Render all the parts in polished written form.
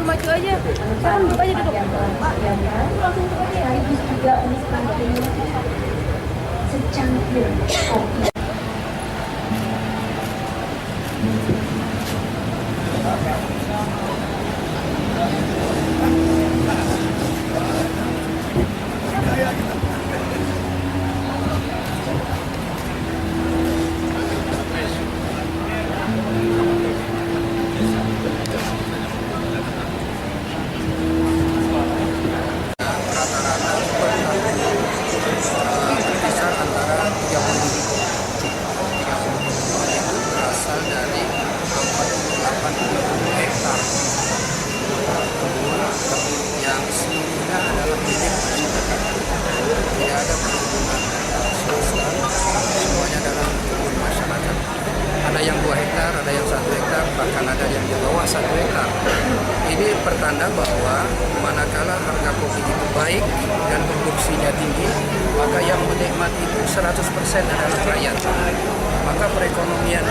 Maju aja, kan buka aja duduk. Langsung buka aja. Juga secangkir kopi. Yang seluruhnya adalah milik masyarakat, tidak ada perhubungan sosial, semuanya dalam kebun masyarakat. Ada yang 2 hektar, ada yang 1 hektar, bahkan ada yang di bawah 1 hektar. Ini pertanda bahwa manakala harga kopi itu baik dan produksinya tinggi, maka yang menikmati itu 100% adalah rakyat. Maka perekonomian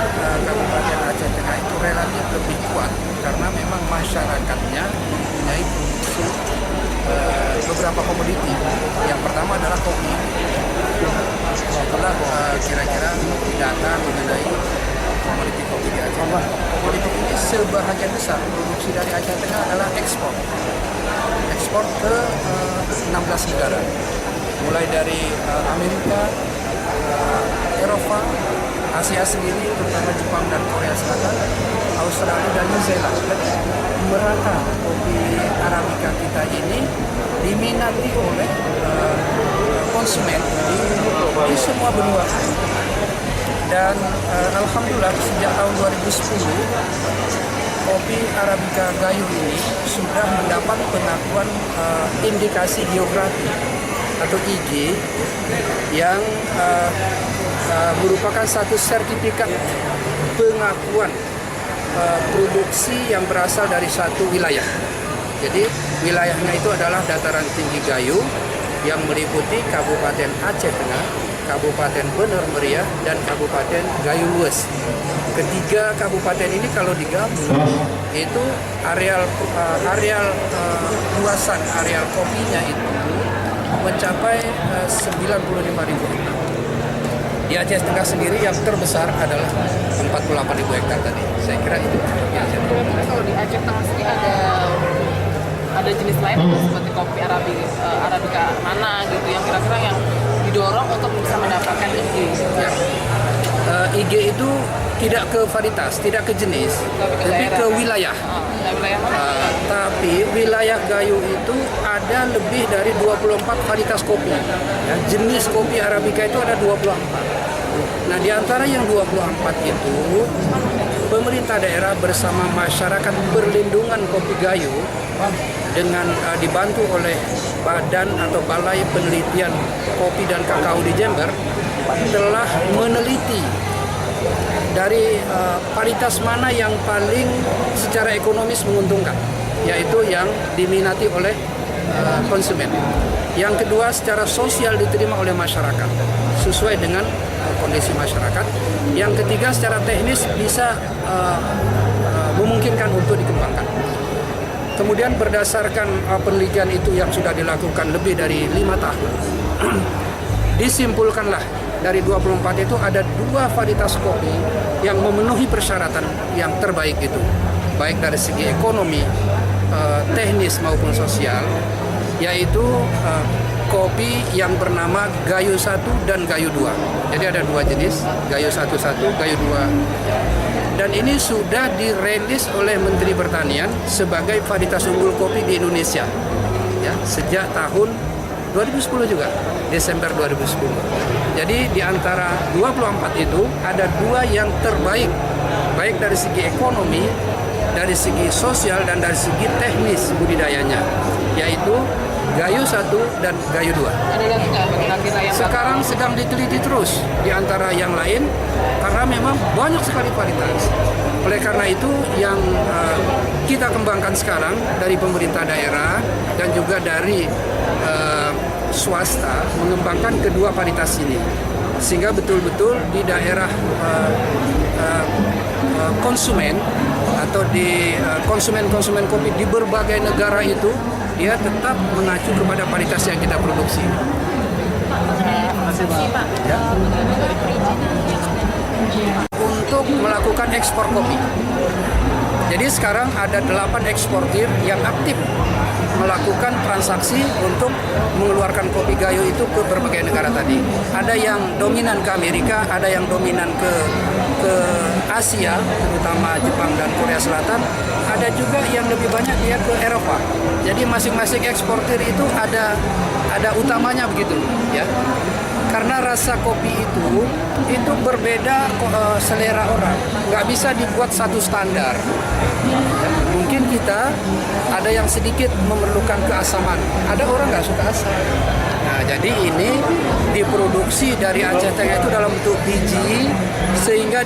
Kabupaten Aceh Tengah itu relatif lebih kuat karena memang masyarakatnya mempunyai produksi beberapa komoditi. Yang pertama adalah kopi. Setelah kira-kira data mengenai komoditi kopi di Aceh. Komoditi ini sebahagian besar produksi dari Aceh Tengah adalah ekspor ke 16 negara, mulai dari Amerika, Eropa, Asia sendiri, terutama Jepang dan Korea Selatan, Australia dan New Zealand. Merata kopi Arabica kita ini diminati oleh konsumen di semua benua. Dan alhamdulillah sejak tahun 2010 kopi Arabica Gayo ini sudah mendapat pengakuan indikasi geografi atau IG yang merupakan satu sertifikat pengakuan produksi yang berasal dari satu wilayah. Jadi wilayahnya itu adalah dataran tinggi Gayo yang meliputi Kabupaten Aceh Tengah, Kabupaten Bener Meriah, dan Kabupaten Gayo Lues. Ketiga kabupaten ini kalau digabung itu areal luasan areal kopinya itu mencapai 95.000 hektar. Di Aceh Tengah sendiri yang terbesar adalah 48.000 hektar tadi. Saya kira itu di Aceh Tengah. Kalau di Aceh Tengah sendiri ada jenis lain seperti kopi Arabica mana gitu yang kira-kira yang didorong untuk bisa mendapatkan IG. Ya. IG itu tidak ke varietas, tidak ke jenis, tapi ke wilayah. Tapi wilayah Gayo itu ada lebih dari 24 varietas kopi. Ya, jenis kopi Arabica itu ada 24. Nah, di antara yang 24 itu, pemerintah daerah bersama masyarakat perlindungan kopi Gayo dengan dibantu oleh Badan atau Balai Penelitian Kopi dan Kakao di Jember telah meneliti dari varietas mana yang paling secara ekonomis menguntungkan, yaitu yang diminati oleh konsumen. Yang kedua, secara sosial diterima oleh masyarakat sesuai dengan kondisi masyarakat. Yang ketiga, secara teknis bisa memungkinkan untuk dikembangkan. Kemudian berdasarkan penelitian itu yang sudah dilakukan lebih dari 5 tahun, disimpulkanlah dari 24 itu ada 2 varietas kopi yang memenuhi persyaratan yang terbaik itu, baik dari segi ekonomi, teknis maupun sosial, yaitu kopi yang bernama Gayo 1 dan Gayo 2. Jadi ada 2 jenis, Gayo 1, Gayo 2. Dan ini sudah dirilis oleh Menteri Pertanian sebagai varietas unggul kopi di Indonesia. Ya, sejak tahun 2010 juga, Desember 2010. Jadi di antara 24 itu ada 2 yang terbaik, baik dari segi ekonomi, dari segi sosial, dan dari segi teknis budidayanya, yaitu Gayo 1 dan Gayo 2. Sekarang sedang diteliti terus di antara yang lain karena memang banyak sekali varietas. Oleh karena itu yang kita kembangkan sekarang dari pemerintah daerah dan juga dari swasta mengembangkan kedua varietas ini, sehingga betul-betul di daerah konsumen atau di konsumen kopi di berbagai negara itu dia tetap mengacu kepada varietas yang kita produksi. Pak, Ya. bagaimana dari perizinan Untuk melakukan ekspor kopi. Jadi sekarang ada 8 eksportir yang aktif melakukan transaksi untuk mengeluarkan kopi Gayo itu ke berbagai negara tadi. Ada yang dominan ke Amerika, ada yang dominan ke Asia, terutama Jepang dan Korea Selatan. Ada juga yang lebih banyak dia ke Eropa. Jadi masing-masing eksportir itu ada utamanya begitu, ya. Karena rasa kopi itu berbeda selera orang, nggak bisa dibuat satu standar. Mungkin kita ada yang sedikit memerlukan keasaman, ada orang nggak suka asam. Nah, jadi ini diproduksi dari Aceh Tengah itu dalam bentuk biji sehingga